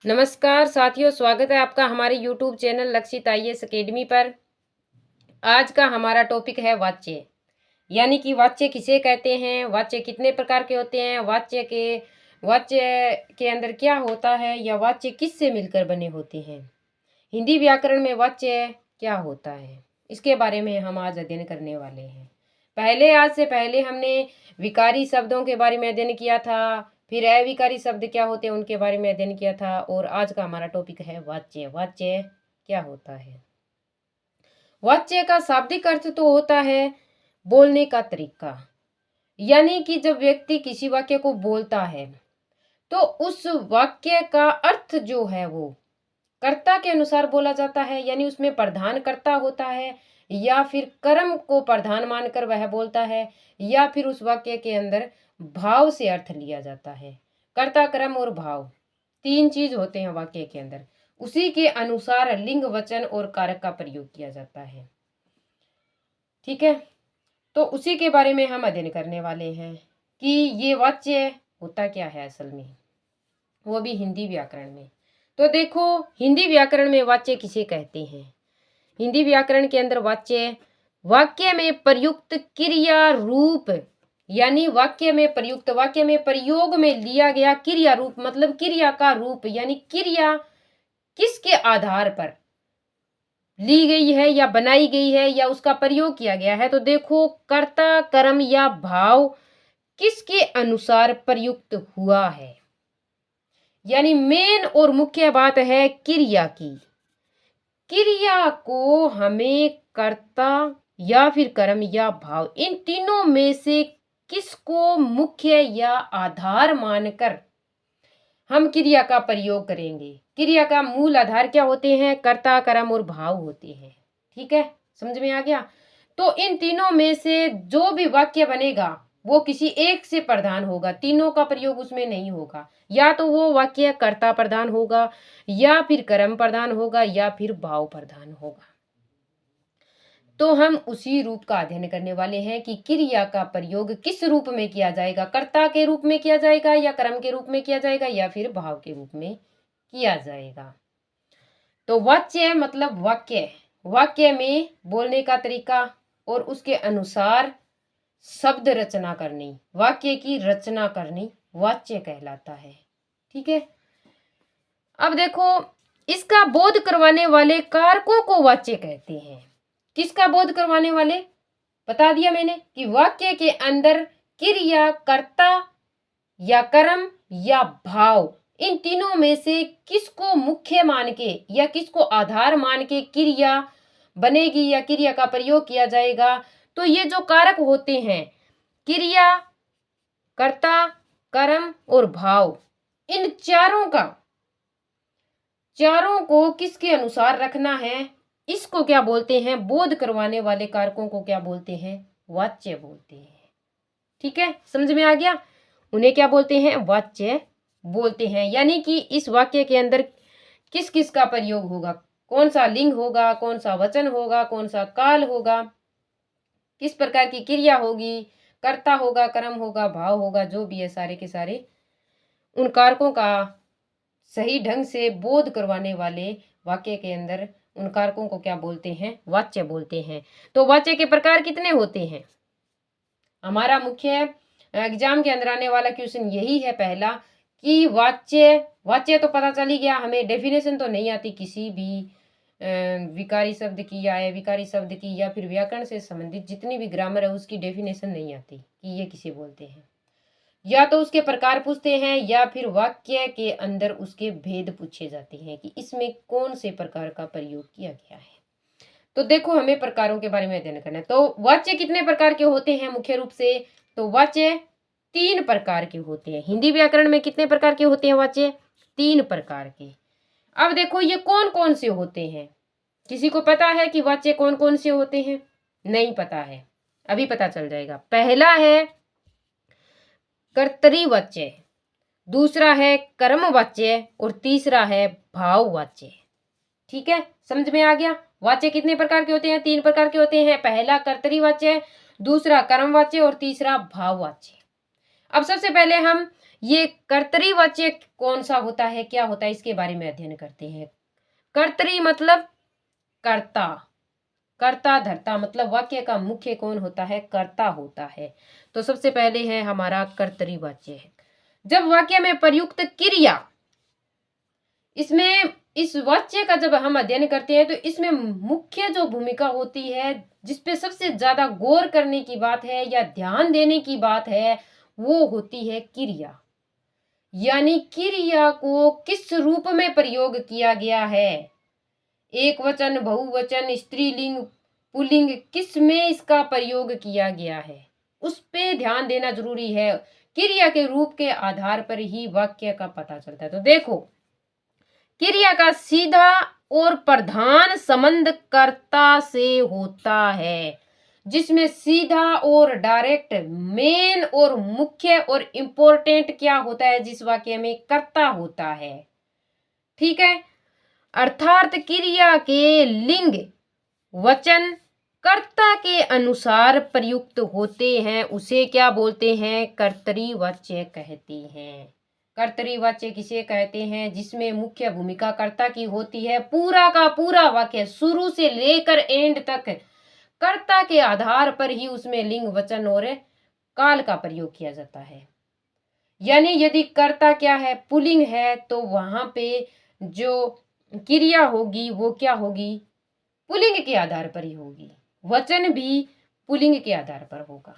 नमस्कार साथियों, स्वागत है आपका हमारे YouTube चैनल लक्षित आईएएस अकेडमी पर। आज का हमारा टॉपिक है वाच्य, यानी कि वाच्य किसे कहते हैं, वाच्य कितने प्रकार के होते हैं, वाच्य के अंदर क्या होता है, या वाच्य किससे मिलकर बने होते हैं। हिंदी व्याकरण में वाच्य क्या होता है, इसके बारे में हम आज अध्ययन करने वाले हैं। आज से पहले हमने विकारी शब्दों के बारे में अध्ययन किया था, फिर अविकारी शब्द क्या होते हैं उनके बारे में अध्ययन किया था, और आज का हमारा टॉपिक है वाच्य। वाच्य क्या होता है। वाच्य का शाब्दिक अर्थ तो होता है बोलने का तरीका, यानी कि जब व्यक्ति किसी वाक्य को बोलता है तो उस वाक्य का अर्थ जो है वो कर्ता के अनुसार बोला जाता है, यानी उसमें प्रधान कर्ता होता है, या फिर कर्म को प्रधान मानकर वह बोलता है, या फिर उस वाक्य के अंदर भाव से अर्थ लिया जाता है। कर्ता, कर्म और भाव तीन चीज होते हैं वाक्य के अंदर, उसी के अनुसार लिंग, वचन और कारक का प्रयोग किया जाता है। ठीक है, तो उसी के बारे में हम अध्ययन करने वाले हैं कि ये वाच्य होता क्या है असल में, वो भी हिंदी व्याकरण में। तो देखो, हिंदी व्याकरण में वाच्य किसे कहते हैं। हिंदी व्याकरण के अंदर वाक्य में प्रयुक्त क्रिया रूप, यानी वाक्य में प्रयोग में लिया गया क्रिया रूप, मतलब क्रिया का रूप, यानी क्रिया किसके आधार पर ली गई है या बनाई गई है या उसका प्रयोग किया गया है। तो देखो, कर्ता, कर्म या भाव किसके अनुसार प्रयुक्त हुआ है, यानी मेन और मुख्य बात है क्रिया की। क्रिया को हमें कर्ता या फिर कर्म या भाव, इन तीनों में से किसको मुख्य या आधार मानकर हम क्रिया का प्रयोग करेंगे। क्रिया का मूल आधार क्या होते हैं, कर्ता, कर्म और भाव होते हैं। ठीक है, समझ में आ गया। तो इन तीनों में से जो भी वाक्य बनेगा वो किसी एक से प्रधान होगा, तीनों का प्रयोग उसमें नहीं होगा। या तो वो वाक्य कर्ता प्रधान होगा, या फिर कर्म प्रधान होगा, या फिर भाव प्रधान होगा। तो हम उसी रूप का अध्ययन करने वाले हैं कि क्रिया का प्रयोग किस रूप में किया जाएगा, कर्ता के रूप में किया जाएगा, या कर्म के रूप में किया जाएगा, या फिर भाव के रूप में किया जाएगा। तो वाच्य मतलब वाक्य में बोलने का तरीका और उसके अनुसार शब्द रचना करनी, वाक्य की रचना करनी वाच्य कहलाता है। ठीक है, अब देखो, इसका बोध करवाने वाले कारकों को वाच्य कहते हैं। किसका बोध करवाने वाले, बता दिया मैंने कि वाक्य के अंदर क्रिया, कर्ता या कर्म या भाव, इन तीनों में से किसको मुख्य मान के या किसको आधार मान के क्रिया बनेगी या क्रिया का प्रयोग किया जाएगा। तो ये जो कारक होते हैं, क्रिया, कर्ता, कर्म और भाव, इन चारों को किसके अनुसार रखना है, इसको क्या बोलते हैं, बोध करवाने वाले कारकों को क्या बोलते हैं, वाच्य बोलते हैं। ठीक है, समझ में आ गया। उन्हें क्या बोलते हैं, वाच्य बोलते हैं। यानी कि इस वाक्य के अंदर किस किस का प्रयोग होगा, कौन सा लिंग होगा, कौन सा वचन होगा, कौन सा काल होगा, किस प्रकार की क्रिया होगी, कर्ता होगा, कर्म होगा, भाव होगा, जो भी है सारे के सारे उन कारकों का सही ढंग से बोध करवाने वाले वाक्य के अंदर उन कारकों को क्या बोलते हैं, वाच्य बोलते हैं। तो वाच्य के प्रकार कितने होते हैं, हमारा मुख्य एग्जाम के अंदर आने वाला क्वेश्चन यही है पहला, कि वाच्य तो पता चल ही गया हमें, डेफिनेशन तो नहीं आती किसी भी विकारी शब्द की या अविकारी शब्द की, या फिर व्याकरण से संबंधित जितनी भी ग्रामर है उसकी डेफिनेशन नहीं आती कि ये किसे बोलते हैं। या तो उसके प्रकार पूछते हैं, या फिर वाक्य के अंदर उसके भेद पूछे जाते हैं कि इसमें कौन से प्रकार का प्रयोग किया गया है। तो देखो, हमें प्रकारों के बारे में अध्ययन करना है। तो वाच्य कितने प्रकार के होते हैं मुख्य रूप से, तो वाच्य 3 प्रकार के होते हैं। हिंदी व्याकरण में कितने प्रकार के होते हैं वाच्य, 3 प्रकार के। अब देखो, ये कौन कौन से होते हैं, किसी को पता है कि वाच्य कौन कौन से होते हैं, नहीं पता है, अभी पता चल जाएगा। पहला है कर्तरीवाच्य, दूसरा है कर्मवाच्य, और तीसरा है भाववाच्य। ठीक है, समझ में आ गया। वाच्य कितने प्रकार के होते हैं, 3 प्रकार के होते हैं। पहला कर्तरीवाच्य, दूसरा कर्मवाच्य और तीसरा भाववाच्य। अब सबसे पहले हम ये कर्तरीवाच्य कौन सा होता है, क्या होता है, इसके बारे में अध्ययन करते हैं। कर्तरी मतलब कर्ता, कर्ता धर्ता, मतलब वाक्य का मुख्य कौन होता है, कर्ता होता है। तो सबसे पहले है हमारा कर्तरीवाच्य है। जब वाक्य में प्रयुक्त क्रिया, इसमें इस वाक्य का जब हम अध्ययन करते हैं तो इसमें मुख्य जो भूमिका होती है, जिसपे सबसे ज्यादा गौर करने की बात है या ध्यान देने की बात है, वो होती है क्रिया। यानी क्रिया को किस रूप में प्रयोग किया गया है, एक वचन, बहुवचन, स्त्रीलिंग, पुल्लिंग, किस में इसका प्रयोग किया गया है, उस पे ध्यान देना जरूरी है। क्रिया के रूप के आधार पर ही वाक्य का पता चलता है। तो देखो, क्रिया का सीधा और प्रधान संबंध कर्ता से होता है, जिसमें सीधा और डायरेक्ट, मेन और मुख्य और इंपॉर्टेंट क्या होता है, जिस वाक्य में कर्ता होता है। ठीक है, अर्थात क्रिया के लिंग वचन कर्ता के अनुसार प्रयुक्त होते हैं, उसे क्या बोलते हैं, कर्तरीवाच्य कहते हैं। कर्तरीवाच्य किसे कहते हैं, जिसमें मुख्य भूमिका कर्ता की होती है। पूरा का पूरा वाक्य शुरू से लेकर एंड तक कर्ता के आधार पर ही उसमें लिंग वचन और काल का प्रयोग किया जाता है। यानी यदि कर्ता क्या है, पुल्लिंग है, तो वहां पे जो क्रिया होगी वो क्या होगी, पुल्लिंग के आधार पर ही होगी, वचन भी पुल्लिंग के आधार पर होगा।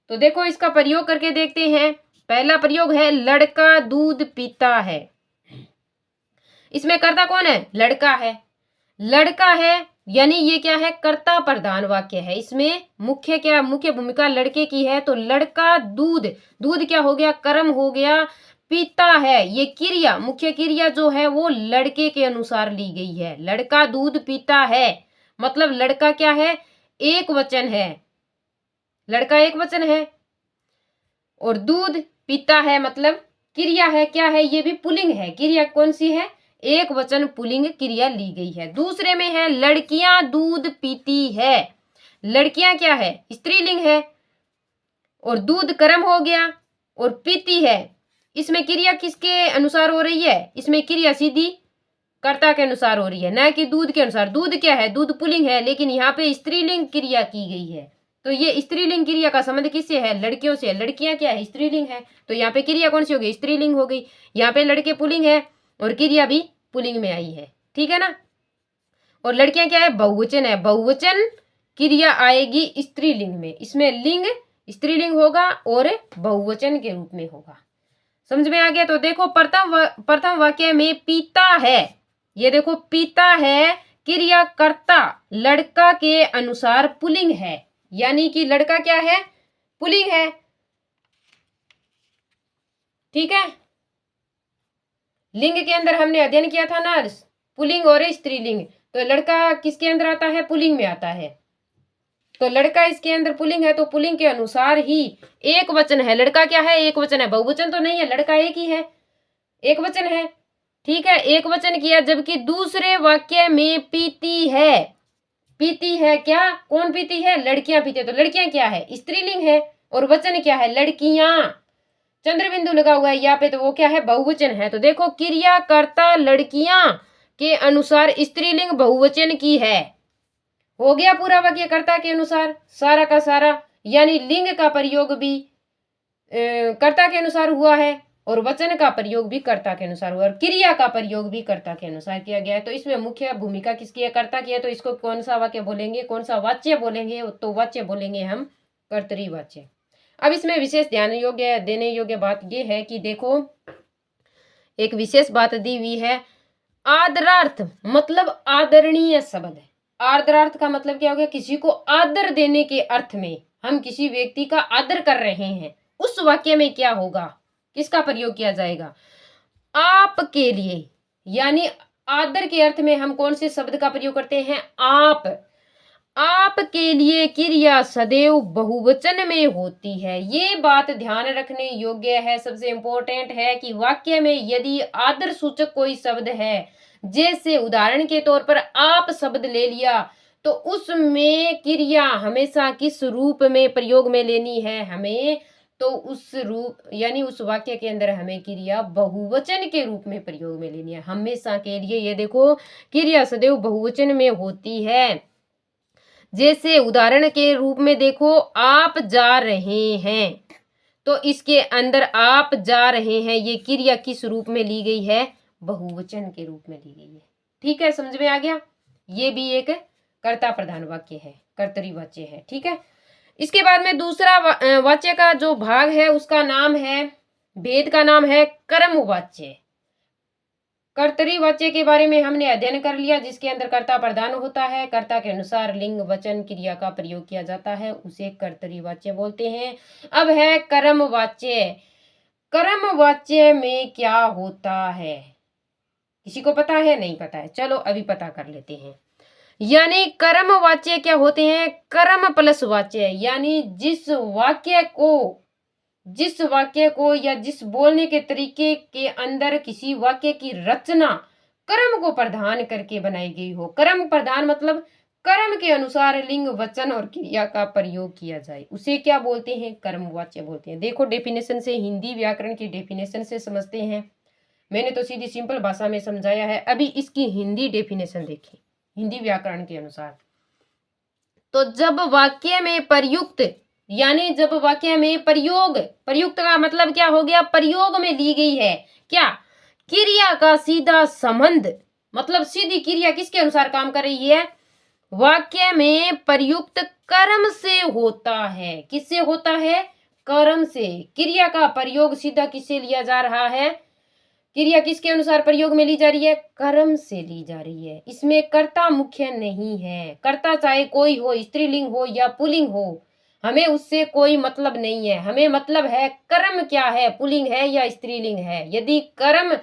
तो देखो, इसका प्रयोग करके देखते हैं। पहला प्रयोग है, लड़का दूध पीता है। इसमें कर्ता कौन है, लड़का है। लड़का है यानी ये क्या है, कर्ता प्रधान वाक्य है। इसमें मुख्य क्या, मुख्य भूमिका लड़के की है। तो लड़का दूध, दूध क्या हो गया, कर्म हो गया, पीता है, ये क्रिया, मुख्य क्रिया जो है वो लड़के के अनुसार ली गई है। लड़का दूध पीता है मतलब लड़का क्या है, एक वचन है, लड़का एक वचन है। और दूध पीता है मतलब क्रिया है, क्या है, ये भी पुल्लिंग है। क्रिया कौन सी है, एक वचन पुल्लिंग क्रिया ली गई है। दूसरे में है, लड़कियां दूध पीती है। लड़कियां क्या है, स्त्रीलिंग है, और दूध कर्म हो गया, और पीती है, इसमें क्रिया किसके अनुसार हो रही है, इसमें क्रिया सीधी कर्ता के अनुसार हो रही है, न कि दूध के अनुसार। दूध क्या है, दूध पुल्लिंग है, लेकिन यहाँ पे स्त्रीलिंग क्रिया की गई है। तो ये स्त्रीलिंग क्रिया का संबंध किससे है, लड़कियों से। लड़कियां क्या है, स्त्रीलिंग है, तो यहाँ पे क्रिया कौन सी हो गई, स्त्रीलिंग हो गई। यहाँ पे लड़के पुल्लिंग है और क्रिया भी पुल्लिंग में आई है, ठीक है ना। और लड़कियां क्या है, बहुवचन है, बहुवचन क्रिया आएगी स्त्रीलिंग में। इसमें लिंग स्त्रीलिंग होगा और बहुवचन के रूप में होगा। समझ में आ गया। तो देखो, प्रथम वाक्य में पीता है, ये देखो पीता है, क्रिया कर्ता लड़का के अनुसार पुल्लिंग है, यानी कि लड़का क्या है, पुल्लिंग है, ठीक है। लिंग के अंदर हमने अध्ययन किया था ना, पुल्लिंग और स्त्रीलिंग। तो लड़का किसके अंदर आता है, पुल्लिंग में आता है। तो लड़का इसके अंदर पुल्लिंग है, तो पुल्लिंग के अनुसार ही एक वचन है। लड़का क्या है, एक वचन है, बहुवचन तो नहीं है, लड़का एक ही है, एक वचन है, ठीक है, एक वचन किया। जबकि दूसरे वाक्य में पीती है, पीती है क्या, कौन पीती है, लड़कियां पीती है। तो लड़कियां क्या है, स्त्रीलिंग है, और वचन क्या है, लड़कियां, चंद्र बिंदु लगा हुआ है यहाँ पे, तो वो क्या है, बहुवचन है। तो देखो, क्रिया कर्ता लड़कियां के अनुसार स्त्रीलिंग बहुवचन की है। हो गया पूरा वाक्य कर्ता के अनुसार, सारा का सारा। यानी लिंग का प्रयोग भी कर्ता के अनुसार हुआ है, और वचन का प्रयोग भी कर्ता के अनुसार हुआ, और क्रिया का प्रयोग भी कर्ता के अनुसार किया गया है। तो इसमें मुख्य भूमिका किसकी है, कर्ता की है। तो इसको कौन सा वाक्य बोलेंगे, कौन सा वाच्य बोलेंगे, तो वाच्य बोलेंगे हम कर्तरीवाच्य। अब इसमें विशेष ध्यान योग्य देने योग्य बात यह है कि देखो, एक विशेष बात दी हुई है, आदरार्थ मतलब आदरणीय शब्द है। आदरार्थ का मतलब क्या हो गया, किसी को आदर देने के अर्थ में, हम किसी व्यक्ति का आदर कर रहे हैं, उस वाक्य में क्या होगा, किसका प्रयोग किया जाएगा, आपके लिए। यानी आदर के अर्थ में हम कौन से शब्द का प्रयोग करते हैं, आप। आपके लिए क्रिया सदैव बहुवचन में होती है। ये बात ध्यान रखने योग्य है, सबसे इंपॉर्टेंट है कि वाक्य में यदि आदर सूचक कोई शब्द है, जैसे उदाहरण के तौर पर आप शब्द ले लिया, तो उसमें क्रिया हमेशा किस रूप में प्रयोग में लेनी है, हमें तो उस रूप यानी उस वाक्य के अंदर हमें क्रिया बहुवचन के रूप में प्रयोग में लेनी है। हमेशा के लिए ये देखो, क्रिया सदैव बहुवचन में होती है। जैसे उदाहरण के रूप में देखो, आप जा रहे हैं, तो इसके अंदर आप जा रहे हैं ये क्रिया किस रूप में ली गई है? बहुवचन के रूप में ली गई है। ठीक है, समझ में आ गया? ये भी एक कर्ता प्रधान वाक्य है, कर्तरी वाच्य है। ठीक है, इसके बाद में दूसरा वाच्य का जो भाग है उसका नाम है, भेद का नाम है कर्म वाच्य। कर्तरी वाच्य के बारे में हमने अध्ययन कर लिया, जिसके अंदर कर्ता प्रधान होता है, कर्ता के अनुसार लिंग वचन क्रिया का प्रयोग किया जाता है, उसे कर्तरी वाच्य बोलते हैं। अब है कर्म वाच्य। कर्म वाच्य में क्या होता है? किसी को पता है? नहीं पता है? चलो अभी पता कर लेते हैं। यानी कर्म वाच्य क्या होते हैं? कर्म प्लस वाच्य, यानी जिस वाक्य को या जिस बोलने के तरीके के अंदर किसी वाक्य की रचना कर्म को प्रधान करके बनाई गई हो। कर्म प्रधान मतलब कर्म के अनुसार लिंग वचन और क्रिया का प्रयोग किया जाए, उसे क्या बोलते हैं? कर्म वाच्य बोलते हैं। देखो डेफिनेशन से, हिंदी व्याकरण की डेफिनेशन से समझते हैं। मैंने तो सीधी सिंपल भाषा में समझाया है, अभी इसकी हिंदी डेफिनेशन देखिए, हिंदी व्याकरण के अनुसार। तो जब वाक्य में प्रयुक्त, यानी जब वाक्य में प्रयुक्त का मतलब क्या हो गया? प्रयोग में ली गई है क्या? क्रिया का सीधा संबंध, मतलब सीधी क्रिया किसके अनुसार काम कर रही है? वाक्य में प्रयुक्त कर्म से होता है। किससे होता है? कर्म से। क्रिया का प्रयोग सीधा किससे लिया जा रहा है? क्रिया किसके अनुसार प्रयोग में ली जा रही है? कर्म से ली जा रही है। इसमें कर्ता मुख्य नहीं है। कर्ता चाहे कोई हो, स्त्रीलिंग हो या पुल्लिंग हो, हमें उससे कोई मतलब नहीं है। हमें मतलब है कर्म क्या है, पुल्लिंग है या स्त्रीलिंग है। यदि कर्म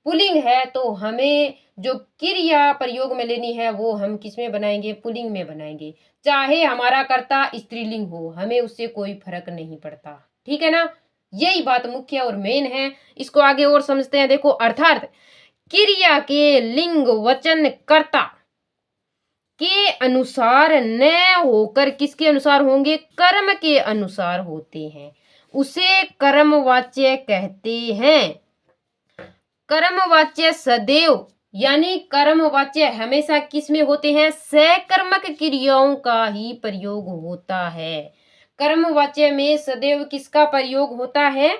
पुल्लिंग है तो हमें जो क्रिया प्रयोग में लेनी है वो हम किस में बनाएंगे? पुल्लिंग में बनाएंगे। चाहे हमारा कर्ता स्त्रीलिंग हो, हमें उससे कोई फर्क नहीं पड़ता। ठीक है ना? यही बात मुख्य और मेन है। इसको आगे और समझते हैं। देखो, अर्थात क्रिया के लिंग वचन कर्ता के अनुसार न होकर किसके अनुसार होंगे? कर्म के अनुसार होते हैं, उसे कर्मवाच्य कहते हैं। कर्मवाच्य सदैव, यानी कर्मवाच्य हमेशा किस में होते हैं? सकर्मक क्रियाओं का ही प्रयोग होता है। कर्मवाच्य में सदैव किसका प्रयोग होता है?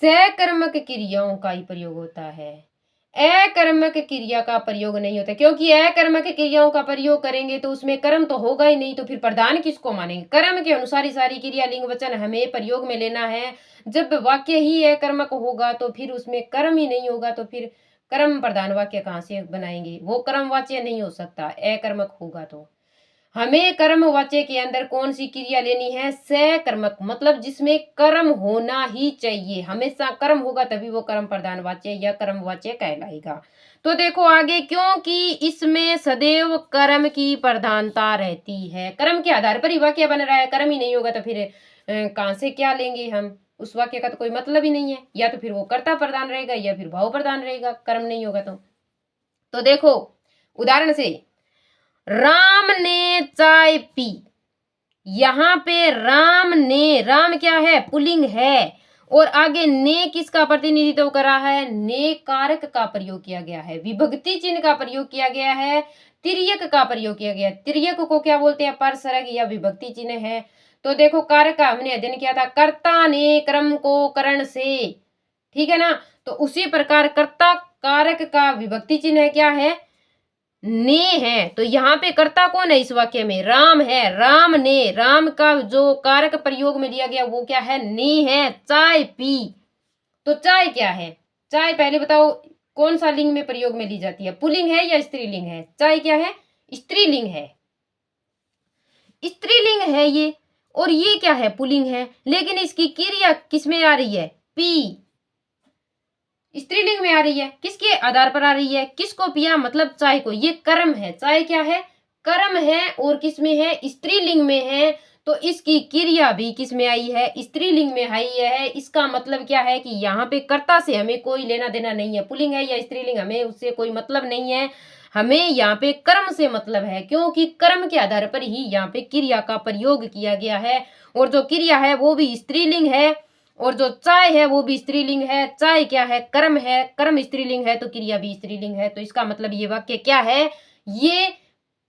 सकर्मक क्रियाओं का ही प्रयोग होता है। अकर्मक क्रिया का प्रयोग नहीं होता, क्योंकि अकर्मक क्रियाओं का प्रयोग करेंगे तो उसमें कर्म तो होगा ही नहीं, तो फिर प्रधान किसको मानेंगे? कर्म के अनुसार ही सारी क्रिया लिंग वचन हमें प्रयोग में लेना है। जब वाक्य ही अकर्मक होगा तो फिर उसमें कर्म ही नहीं होगा, तो फिर कर्म प्रधान वाक्य कहाँ से बनाएंगे? वो कर्म वाच्य नहीं हो सकता, अकर्मक होगा। तो हमें कर्म वाच्य के अंदर कौन सी क्रिया लेनी है? सकर्मक, मतलब जिसमें कर्म होना ही चाहिए। हमेशा कर्म होगा तभी वो कर्म प्रधान वाच्य या कर्म वाच्य कहलाएगा। तो देखो आगे, क्योंकि इसमें सदैव कर्म की प्रधानता रहती है। कर्म के आधार पर ही वाक्य बन रहा है, कर्म ही नहीं होगा तो फिर कहाँ से क्या लेंगे हम? उस वाक्य का तो कोई मतलब ही नहीं है। या तो फिर वो कर्ता प्रधान रहेगा या फिर भाव प्रधान रहेगा, कर्म नहीं होगा तो देखो उदाहरण से, राम ने चाय पी। यहां पे राम ने, राम क्या है? पुल्लिंग है, और आगे ने किसका प्रतिनिधित्व कर रहा है? ने कारक का प्रयोग किया गया है, विभक्ति चिन्ह का प्रयोग किया गया है, तिर्यक का प्रयोग किया गया है। तिर्यक को क्या बोलते हैं? परसरग या विभक्ति चिन्ह है। तो देखो, कारक का हमने अध्ययन किया था, कर्ता ने क्रम को करण से। ठीक है ना? तो उसी प्रकार कर्ता कारक का विभक्ति चिन्ह है, क्या है? ने है। तो यहाँ पे कर्ता कौन है? इस वाक्य में राम है। राम ने, राम का जो कारक प्रयोग में लिया गया वो क्या है? ने है। चाय पी, तो चाय क्या है? चाय पहले बताओ कौन सा लिंग में प्रयोग में ली जाती है? पुल्लिंग है या स्त्रीलिंग है? चाय क्या है? स्त्रीलिंग है। स्त्रीलिंग है ये, और ये क्या है? पुल्लिंग है। लेकिन इसकी क्रिया किसमें आ रही है? पी, स्त्रीलिंग में आ रही है। किसके आधार पर आ रही है? किसको पिया? मतलब चाय को। ये कर्म है। चाय क्या है? कर्म है, और किसमें है? स्त्रीलिंग में है। तो इसकी क्रिया भी किसमें आई है? स्त्रीलिंग में आई है। इसका मतलब क्या है कि यहाँ पे कर्ता से हमें कोई लेना देना नहीं है। पुल्लिंग है या स्त्रीलिंग, हमें उससे कोई मतलब नहीं है। हमें यहाँ पे कर्म से मतलब है, क्योंकि कर्म के आधार पर ही यहाँ पे क्रिया का प्रयोग किया गया है। और जो क्रिया है वो भी स्त्रीलिंग है, और जो चाय है वो भी स्त्रीलिंग है। चाय क्या है? कर्म है, कर्म स्त्रीलिंग है तो क्रिया भी स्त्रीलिंग है। तो इसका मतलब ये वाक्य क्या है? ये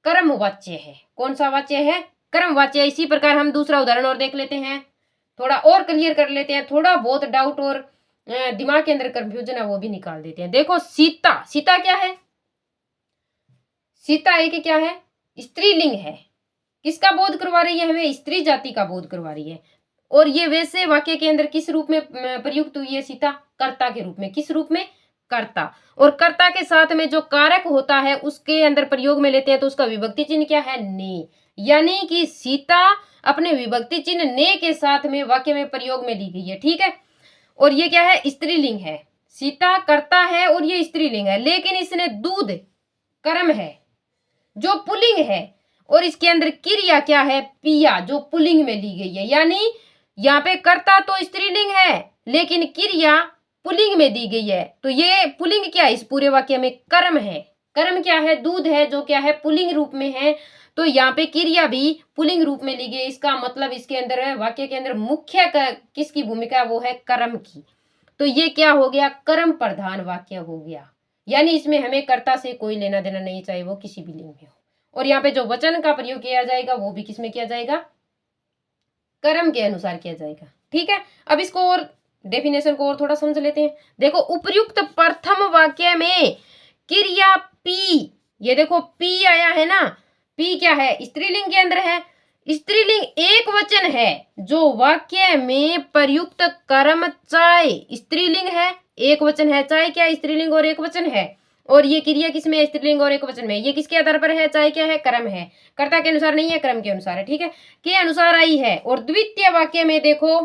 कर्म वाच्य है। कौन सा वाच्य है? कर्म वाच्य। इसी प्रकार हम दूसरा उदाहरण और देख लेते हैं, थोड़ा और क्लियर कर लेते हैं, थोड़ा बहुत डाउट और दिमाग के अंदर कंफ्यूजन है वो भी निकाल देते हैं। देखो सीता, सीता क्या है? सीता एक क्या है? स्त्रीलिंग है। किसका बोध करवा रही है? हमें स्त्री जाति का बोध करवा रही है। और ये वैसे वाक्य के अंदर किस रूप में प्रयुक्त हुई है? सीता कर्ता के रूप में। किस रूप में? कर्ता। और कर्ता के साथ में जो कारक होता है उसके अंदर प्रयोग में लेते हैं तो उसका विभक्ति चिन्ह क्या है? ने। यानी कि सीता अपने विभक्ति चिन्ह ने के साथ में वाक्य में प्रयोग में ली गई है। ठीक है। और ये क्या है? स्त्रीलिंग है। सीता कर्ता है और ये स्त्रीलिंग है, लेकिन इसने दूध कर्म है जो पुल्लिंग है, और इसके अंदर क्रिया क्या है? पिया, जो पुल्लिंग में ली गई है। यानी यहाँ पे कर्ता तो स्त्रीलिंग है लेकिन क्रिया पुल्लिंग में दी गई है। तो ये पुल्लिंग क्या है? इस पूरे वाक्य में कर्म है। कर्म क्या है? दूध है, जो क्या है? पुल्लिंग रूप में है। तो यहाँ पे क्रिया भी पुल्लिंग रूप में ली गई। इसका मतलब इसके अंदर है, वाक्य के अंदर मुख्य किसकी भूमिका? वो है कर्म की। तो ये क्या हो गया? कर्म प्रधान वाक्य हो गया। यानी इसमें हमें कर्ता से कोई लेना देना नहीं, चाहे वो किसी भी लिंग में हो। और यहाँ पे जो वचन का प्रयोग किया जाएगा वो भी किसमें किया जाएगा? कर्म के अनुसार किया जाएगा। ठीक है। अब इसको और डेफिनेशन को और थोड़ा समझ लेते हैं। देखो, उपर्युक्त प्रथम वाक्य में क्रिया पी, ये देखो पी आया है ना, पी क्या है? स्त्रीलिंग के अंदर है। स्त्रीलिंग एक वचन है, जो वाक्य में प्रयुक्त कर्म चाय स्त्रीलिंग है, एक वचन है। चाय क्या? स्त्रीलिंग और एक वचन है। और ये क्रिया किसमें? स्त्रीलिंग और एक वचन में। ये किसके आधार पर है? चाहे क्या है? कर्म है। कर्ता के अनुसार नहीं है, कर्म के अनुसार है। ठीक है, के अनुसार आई है। और द्वितीय वाक्य में देखो,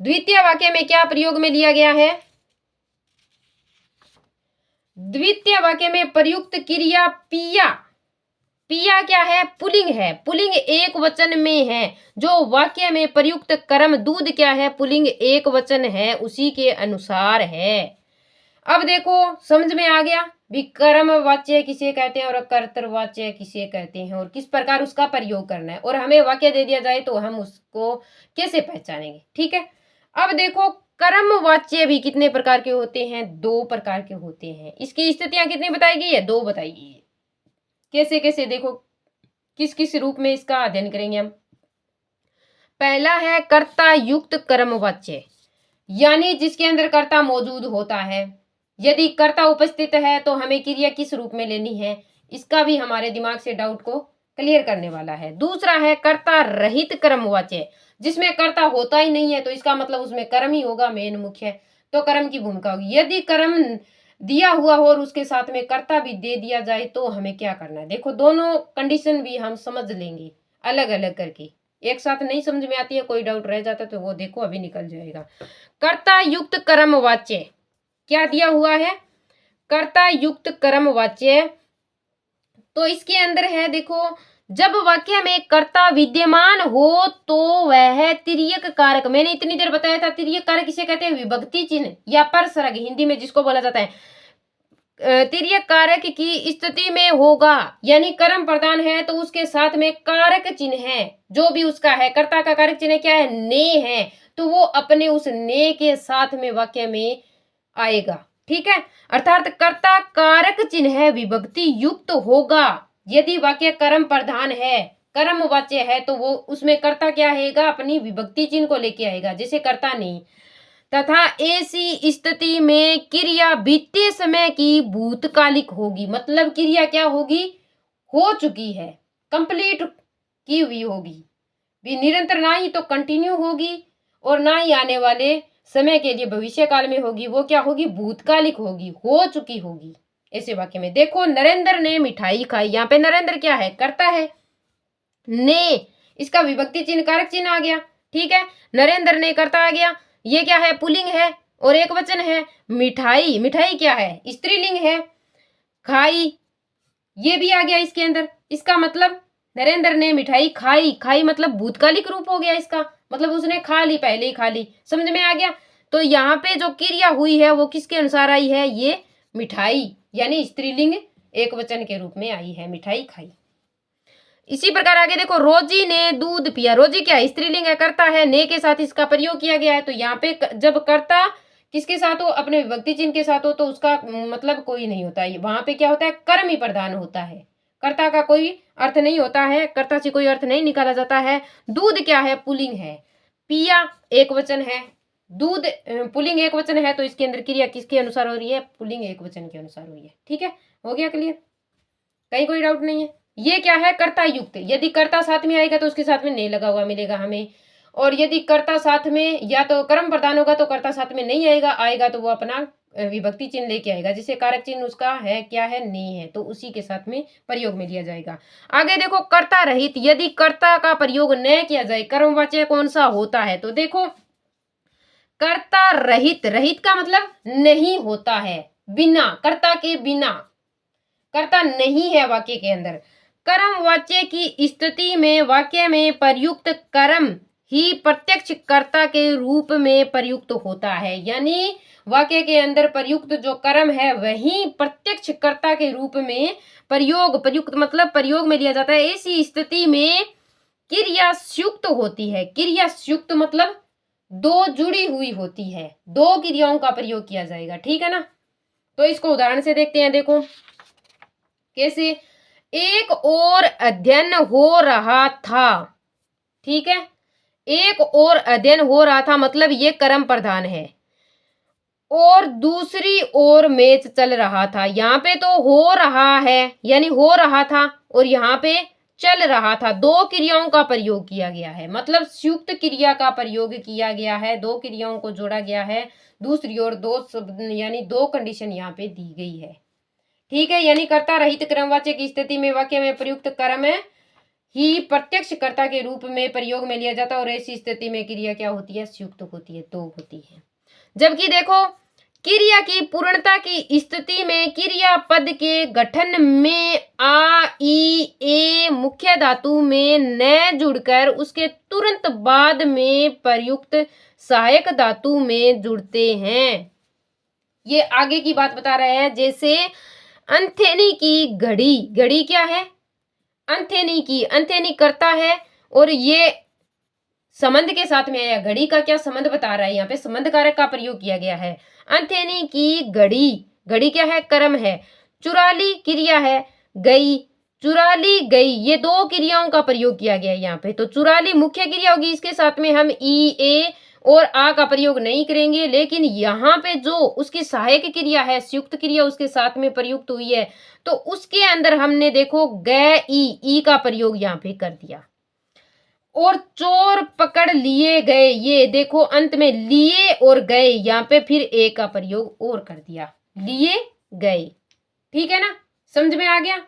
द्वितीय वाक्य में क्या प्रयोग में लिया गया है? द्वितीय वाक्य में प्रयुक्त क्रिया पिया। पिया क्या है? पुल्लिंग है। पुल्लिंग एक वचन में है। जो वाक्य में प्रयुक्त कर्म दूध क्या है? पुल्लिंग एक वचन है, उसी के अनुसार है। अब देखो, समझ में आ गया भी कर्म वाच्य किसे कहते हैं और कर्तृवाच्य किसे कहते हैं, और किस प्रकार उसका प्रयोग करना है। और हमें वाक्य दे दिया जाए तो हम उसको कैसे पहचानेंगे। ठीक है। अब देखो, कर्म वाच्य भी कितने प्रकार के होते हैं? दो प्रकार के होते हैं। इसकी स्थितियां कितनी बताई गई है? दो बताई गई है। कैसे कैसे? देखो, किस किस रूप में इसका अध्ययन करेंगे हम। पहला है कर्ता युक्त कर्मवाच्य, यानी जिसके अंदर कर्ता मौजूद होता है। यदि कर्ता उपस्थित है तो हमें क्रिया किस रूप में लेनी है, इसका भी हमारे दिमाग से डाउट को क्लियर करने वाला है। दूसरा है कर्ता रहित कर्मवाच्य, जिसमें कर्ता होता ही नहीं है तो इसका मतलब उसमें कर्म ही होगा मेन मुख्य, तो कर्म की भूमिका होगी। यदि कर्म दिया हुआ हो और उसके साथ में कर्ता भी दे दिया जाए तो हमें क्या करना है। देखो, दोनों कंडीशन भी हम समझ लेंगे अलग अलग करके। एक साथ नहीं समझ में आती है, कोई डाउट रह जाता है तो वो देखो अभी निकल जाएगा। कर्ता युक्त कर्मवाच्य क्या दिया हुआ है? कर्ता युक्त कर्मवाच्य। तो इसके अंदर है, देखो, जब वाक्य में कर्ता विद्यमान हो तो वह तिर्यक कारक, मैंने इतनी देर बताया था तिर्यक कारक किसे कहते हैं? विभक्ति चिन्ह या परसरग हिंदी में जिसको बोला जाता है। तिर्यक कारक की स्थिति में होगा, यानी कर्म प्रधान है तो उसके साथ में कारक चिन्ह है, जो भी उसका है। कर्ता का कारक चिन्ह क्या है? ने है। तो वो अपने उस ने के साथ में वाक्य में आएगा। ठीक है, अर्थात कर्ता कारक चिन्ह है विभक्ति युक्त होगा। यदि वाक्य कर्म प्रधान है, कर्म वाच्य है, तो वो उसमें कर्ता क्या आएगा? अपनी विभक्ति चिन्ह को लेके आएगा, जैसे कर्ता नहीं। तथा ऐसी स्थिति में क्रिया बीते समय की भूतकालिक होगी, मतलब क्रिया क्या होगी? हो चुकी है, कंप्लीट की हुई होगी, भी निरंतर ना ही तो कंटिन्यू होगी और ना ही आने वाले समय के लिए भविष्य काल में होगी। वो क्या होगी? भूतकालिक होगी, हो चुकी होगी। ऐसे वाक्य में देखो, नरेंद्र ने मिठाई खाई। यहाँ पे नरेंद्र क्या है? कर्ता है। ने, इसका विभक्ति चिन्ह कारक चिन्ह आ गया। ठीक है, नरेंद्र ने कर्ता आ गया। ये क्या है? पुल्लिंग है और एक वचन है। मिठाई, मिठाई क्या है? स्त्रीलिंग है। खाई, ये भी आ गया इसके अंदर। इसका मतलब नरेंद्र ने मिठाई खाई, खाई मतलब भूतकालिक रूप हो गया इसका, मतलब उसने खा ली, पहले ही खा ली। समझ में आ गया? तो यहाँ पे जो क्रिया हुई है वो किसके अनुसार आई है? ये मिठाई, यानी स्त्रीलिंग एक वचन के रूप में आई है, मिठाई खाई। इसी प्रकार आगे देखो, रोजी ने दूध पिया। रोजी क्या है, स्त्रीलिंग है, कर्ता है, ने के साथ इसका प्रयोग किया गया है। तो यहाँ पे जब कर्ता किसके साथ हो, अपने विभक्ति चिन्ह के साथ हो, तो उसका मतलब कोई नहीं होता है। वहां पे क्या होता है, कर्म ही प्रधान होता है, कर्ता का कोई अर्थ नहीं होता है, कर्ता से कोई अर्थ नहीं निकाला जाता है। दूध क्या है, पुल्लिंग है। पिया एक वचन है, दूध पुल्लिंग एक वचन है, तो इसके अंदर क्रिया किसके अनुसार हो रही है, पुल्लिंग एक वचन के अनुसार हो रही है। ठीक है, हो गया क्लियर, कहीं कोई डाउट नहीं है। ये क्या है, कर्ता युक्त। यदि कर्ता साथ में आएगा तो उसके साथ में नहीं लगा हुआ मिलेगा हमें, और यदि कर्ता साथ में या तो कर्म प्रधान होगा तो कर्ता साथ में नहीं आएगा, आएगा तो वो अपना विभक्ति चिन्ह लेके आएगा, जिसे कारक चिन्ह उसका है क्या है, नहीं है, तो उसी के साथ में प्रयोग में लिया जाएगा। आगे देखो, कर्ता रहित। यदि कर्ता का प्रयोग न किया जाए, कर्मवाच्य कौन सा होता है, तो देखो कर्ता रहित, रहित का मतलब नहीं होता है, बिना, कर्ता के बिना, कर्ता नहीं है वाक्य के अंदर। कर्म वाच्य की स्थिति में वाक्य में प्रयुक्त कर्म ही प्रत्यक्ष कर्ता के रूप में प्रयुक्त होता है, यानी वाक्य के अंदर प्रयुक्त जो कर्म है वही प्रत्यक्ष कर्ता के रूप में प्रयुक्त मतलब प्रयोग में लिया जाता है। ऐसी स्थिति में क्रिया संयुक्त होती है। क्रिया संयुक्त मतलब दो जुड़ी हुई होती है, दो क्रियाओं का प्रयोग किया जाएगा। ठीक है ना, तो इसको उदाहरण से देखते हैं। देखो कैसे, एक और अध्ययन हो रहा था। ठीक है, एक और अध्ययन हो रहा था मतलब ये कर्म प्रधान है, और दूसरी ओर मैच चल रहा था। यहाँ पे तो हो रहा है यानी हो रहा था, और यहाँ पे चल रहा था, दो क्रियाओं का प्रयोग किया गया है, मतलब संयुक्त क्रिया का प्रयोग किया गया है, दो क्रियाओं को जोड़ा गया है। दूसरी ओर दो शब्द यानी दो कंडीशन यहाँ पे दी गई है। ठीक है, यानी कर्ता रहित क्रमवाच्य की स्थिति में वाक्य में प्रयुक्त कर्म ही प्रत्यक्ष कर्ता के रूप में प्रयोग में लिया जाता है, और ऐसी स्थिति में क्रिया क्या होती है, संयुक्त होती है, दो होती है। जबकि देखो, क्रिया की पूर्णता की स्थिति में क्रिया पद के गठन में आ, ई, ए मुख्य धातु में न जुड़कर उसके तुरंत बाद में प्रयुक्त सहायक धातु में जुड़ते हैं। ये आगे की बात बता रहे हैं। जैसे अंथेनी की घड़ी, घड़ी क्या है, अंथेनी की, अंथेनी करता है, और ये संबंध के साथ में आया। घड़ी का क्या संबंध बता रहा है, यहाँ पे संबंध कारक का प्रयोग किया गया है। अंथेनी की घड़ी, घड़ी क्या है, कर्म है। चुराली क्रिया है, गई, चुराली गई, ये दो क्रियाओं का प्रयोग किया गया है यहाँ पे। तो चुराली मुख्य क्रिया होगी, इसके साथ में हम ई, ए और आ का प्रयोग नहीं करेंगे, लेकिन यहाँ पे जो उसकी सहायक क्रिया है, संयुक्त क्रिया उसके साथ में प्रयुक्त हुई है, तो उसके अंदर हमने देखो गए, ई का प्रयोग यहाँ पे कर दिया। और चोर पकड़ लिए गए, ये देखो अंत में लिए और गए, यहाँ पे फिर ए का प्रयोग और कर दिया, लिए गए। ठीक है ना, समझ में आ गया।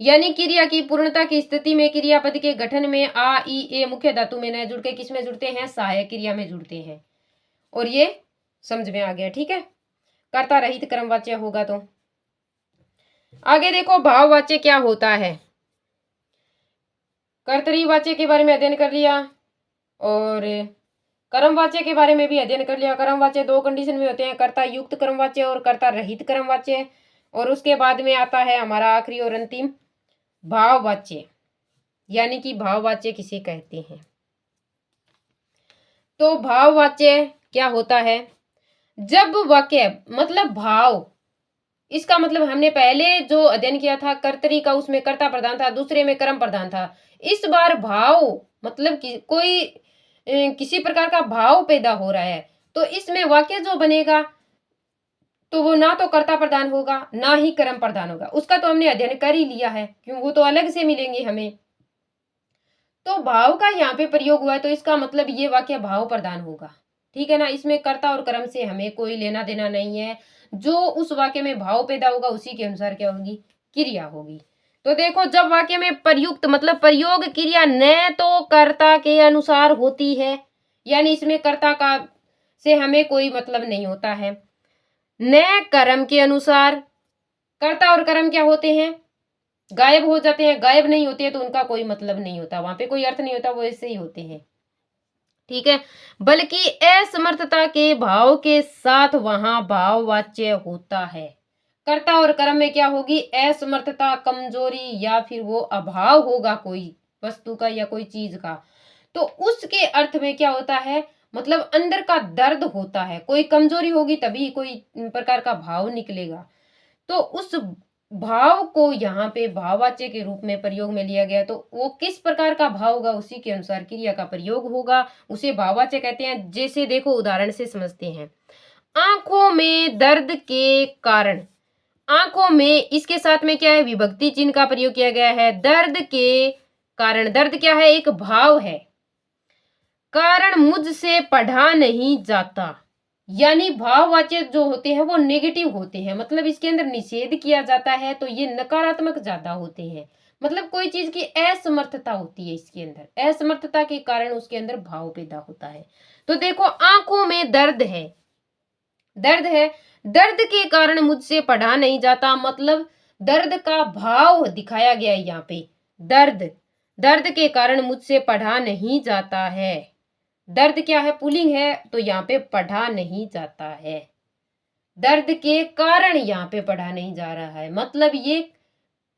यानी क्रिया की पूर्णता की स्थिति में क्रियापद के गठन में आ, ई, ए मुख्य धातु में न जुड़ के किस में जुड़ते हैं, सहायक क्रिया में जुड़ते हैं, और ये समझ में आ गया। ठीक है, कर्ता रहित क्रमवाच्य होगा। तो आगे देखो, भाववाच्य क्या होता है। कर्तरीवाच्य के बारे में अध्ययन कर लिया, और कर्मवाच्य के बारे में भी अध्ययन कर लिया। कर्मवाच्य दो कंडीशन में होते हैं, कर्ता युक्त कर्मवाच्य और कर्ता रहित कर्मवाच्य, और उसके बाद में आता है हमारा आखिरी और अंतिम भाववाच्य, यानी कि भाववाच्य किसे कहते हैं। तो भाववाच्य क्या होता है, जब वाक्य मतलब भाव, इसका मतलब हमने पहले जो अध्ययन किया था कर्तरी का, उसमें कर्ता प्रधान था, दूसरे में कर्म प्रधान था। इस बार भाव मतलब कि कोई किसी प्रकार का भाव पैदा हो रहा है, तो इसमें वाक्य जो बनेगा तो वो ना तो कर्ता प्रधान होगा ना ही कर्म प्रधान होगा। उसका तो हमने अध्ययन कर ही लिया है, क्यों, वो तो अलग से मिलेंगे हमें। तो भाव का यहाँ पे प्रयोग हुआ है, तो इसका मतलब ये वाक्य भाव प्रधान होगा। ठीक है ना, इसमें कर्ता और कर्म से हमें कोई लेना देना नहीं है। जो उस वाक्य में भाव पैदा होगा उसी के अनुसार क्या होगी, क्रिया होगी। तो देखो, जब वाक्य में प्रयुक्त मतलब प्रयोग क्रिया न तो कर्ता के अनुसार होती है, यानी इसमें कर्ता का से हमें कोई मतलब नहीं होता है, न कर्म के अनुसार। कर्ता और कर्म क्या होते हैं, गायब हो जाते हैं, गायब नहीं होते हैं तो उनका कोई मतलब नहीं होता, वहां पे कोई अर्थ नहीं होता, वो ऐसे ही होते हैं। ठीक है, बल्कि असमर्थता के भाव के साथ वहां भाववाच्य होता है। कर्ता और कर्म में क्या होगी, असमर्थता, कमजोरी या फिर वो अभाव होगा कोई वस्तु का या कोई चीज का, तो उसके अर्थ में क्या होता है, मतलब अंदर का दर्द होता है, कोई कमजोरी होगी तभी कोई प्रकार का भाव निकलेगा। तो उस भाव को यहाँ पे भाववाच्य के रूप में प्रयोग में लिया गया, तो वो किस प्रकार का भाव होगा उसी के अनुसार क्रिया का प्रयोग होगा, उसे भाववाच्य कहते हैं। जैसे देखो उदाहरण से समझते हैं, आंखों में दर्द के कारण, आंखों में इसके साथ में क्या है, विभक्ति चिन्ह का प्रयोग किया गया है। दर्द के कारण, दर्द क्या है, एक भाव है। कारण मुझसे पढ़ा नहीं जाता, यानी भाववाचक जो होते हैं वो नेगेटिव होते हैं, मतलब इसके अंदर निषेध किया जाता है, तो ये नकारात्मक ज्यादा होते हैं, मतलब कोई चीज की असमर्थता होती है इसके अंदर, असमर्थता के कारण उसके अंदर भाव पैदा होता है। तो देखो आंखों में दर्द है, दर्द है, दर्द के कारण मुझसे पढ़ा नहीं जाता, मतलब दर्द का भाव दिखाया गया है यहाँ पे। दर्द, दर्द के कारण मुझसे पढ़ा नहीं जाता है, दर्द क्या है, पुल्लिंग है, तो यहाँ पे पढ़ा नहीं जाता है। दर्द के कारण यहाँ पे पढ़ा नहीं जा रहा है, मतलब ये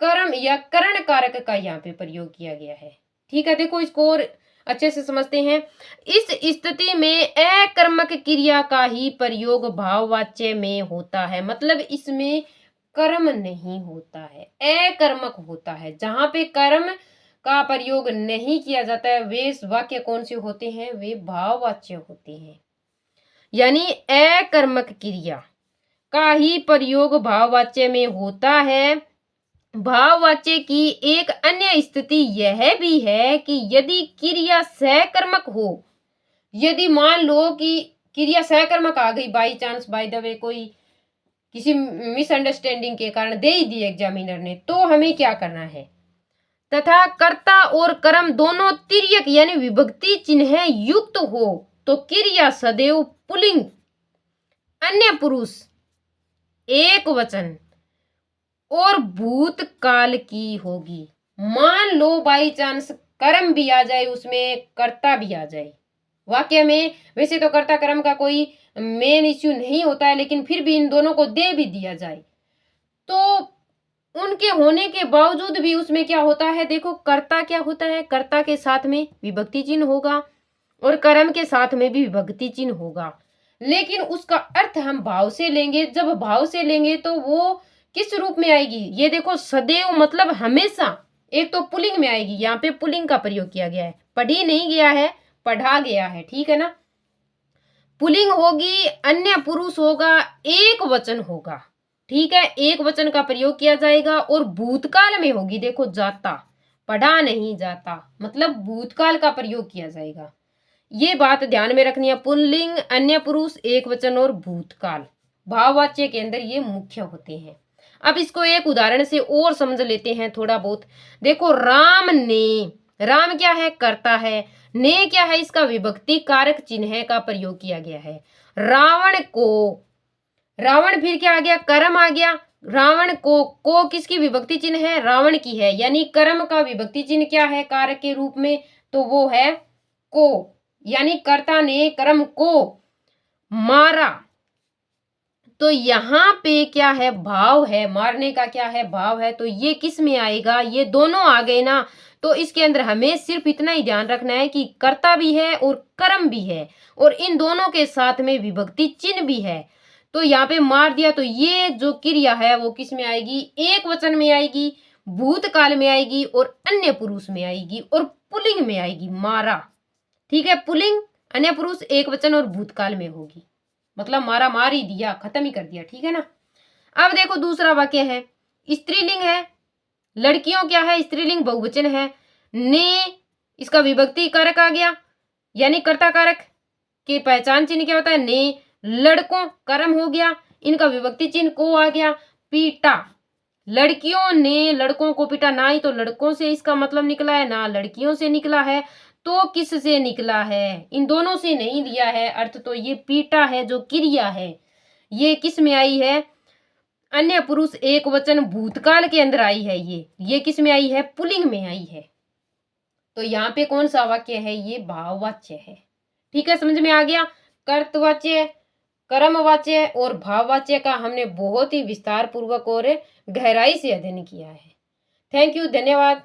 कर्म या करण कारक का यहाँ पे प्रयोग किया गया है। ठीक है, देखो इसको और अच्छे से समझते हैं। इस स्थिति में अकर्मक क्रिया का ही प्रयोग भाववाच्य में होता है, मतलब इसमें कर्म नहीं होता है, अकर्मक होता है। जहां पे कर्म का प्रयोग नहीं किया जाता है वे वाक्य कौन से होते हैं, वे भाववाच्य होते हैं। यानी अकर्मक क्रिया का ही प्रयोग भाववाच्य में होता है। भाववाच्य की एक अन्य स्थिति यह भी है कि यदि क्रिया सकर्मक हो, यदि मान लो कि क्रिया सकर्मक आ गई by chance, by the way, कोई किसी मिसअंडरस्टैंडिंग के कारण दे ही दी एग्जामिनर ने, तो हमें क्या करना है, तथा कर्ता और कर्म दोनों तिर्यक यानी विभक्ति चिन्ह युक्त हो तो क्रिया सदैव पुल्लिंग, अन्य पुरुष, एक वचन और भूतकाल की होगी। मान लो बाई चांस कर्म भी आ जाए, उसमें कर्ता भी आ जाए वाक्य में, वैसे तो कर्ता कर्म का कोई मेन इश्यू नहीं होता है, लेकिन फिर भी इन दोनों को दे भी दिया जाए, तो उनके होने के बावजूद भी उसमें क्या होता है, देखो कर्ता क्या होता है, कर्ता के साथ में विभक्ति चिन्ह होगा और कर्म के साथ में भी विभक्ति चिन्ह होगा, लेकिन उसका अर्थ हम भाव से लेंगे। जब भाव से लेंगे तो वो किस रूप में आएगी, ये देखो सदैव मतलब हमेशा, एक तो पुल्लिंग में आएगी, यहाँ पे पुल्लिंग का प्रयोग किया गया है, पढ़ी नहीं गया है, पढ़ा गया है, ठीक है ना। पुल्लिंग होगी, अन्य पुरुष होगा, एक वचन होगा, ठीक है, एक वचन का प्रयोग किया जाएगा और भूतकाल में होगी, देखो जाता, पढ़ा नहीं जाता, मतलब भूतकाल का प्रयोग किया जाएगा। ये बात ध्यान में रखनी है, पुल्लिंग, अन्य पुरुष, एक वचन और भूतकाल भाववाच्य के अंदर ये मुख्य होते हैं। अब इसको एक उदाहरण से और समझ लेते हैं थोड़ा बहुत। देखो राम ने, राम क्या है, कर्ता है, ने क्या है, इसका विभक्ति कारक चिन्ह का प्रयोग किया गया है। रावण को, रावण फिर क्या आ गया, कर्म आ गया, रावण को किसकी विभक्ति चिन्ह है, रावण की है, यानी कर्म का विभक्ति चिन्ह क्या है कारक के रूप में, तो वो है को, यानी कर्ता ने कर्म को मारा, तो यहाँ पे क्या है, भाव है, मारने का क्या है, भाव है, तो ये किस में आएगा, ये दोनों आ गए ना। तो इसके अंदर हमें सिर्फ इतना ही ध्यान रखना है कि कर्ता भी है और कर्म भी है और इन दोनों के साथ में विभक्ति चिन्ह भी है। तो यहाँ पे मार दिया, तो ये जो क्रिया है वो किस में आएगी, एक वचन में आएगी, भूतकाल में आएगी और अन्य पुरुष में आएगी और पुल्लिंग में आएगी, मारा, ठीक है, पुल्लिंग, अन्य पुरुष, एक वचन और भूतकाल में होगी, मतलब मारा मार ही दिया, खत्म ही कर दिया, ठीक है ना। अब देखो दूसरा वाक्य है, स्त्रीलिंग है, लड़कियों क्या है, स्त्रीलिंग बहुवचन है, ने इसका विभक्ति कारक आ गया, यानी कर्ता कारक की पहचान चिन्ह क्या होता है, ने, लड़कों कर्म हो गया, इनका विभक्ति चिन्ह को आ गया, पीटा, लड़कियों ने लड़कों को पीटा, ना ही तो लड़कों से इसका मतलब निकला है ना लड़कियों से निकला है, तो किस से निकला है, इन दोनों से नहीं लिया है अर्थ, तो ये पीटा है जो क्रिया है ये किस में आई है, अन्य पुरुष, एक वचन, भूतकाल के अंदर आई है, ये किस में आई है, पुल्लिंग में आई है। तो यहाँ पे कौन सा वाक्य है, ये भाववाच्य है, ठीक है, समझ में आ गया। कर्तवाच्य, कर्मवाच्य और भाववाच्य का हमने बहुत ही विस्तार पूर्वक और गहराई से अध्ययन किया है। थैंक यू, धन्यवाद।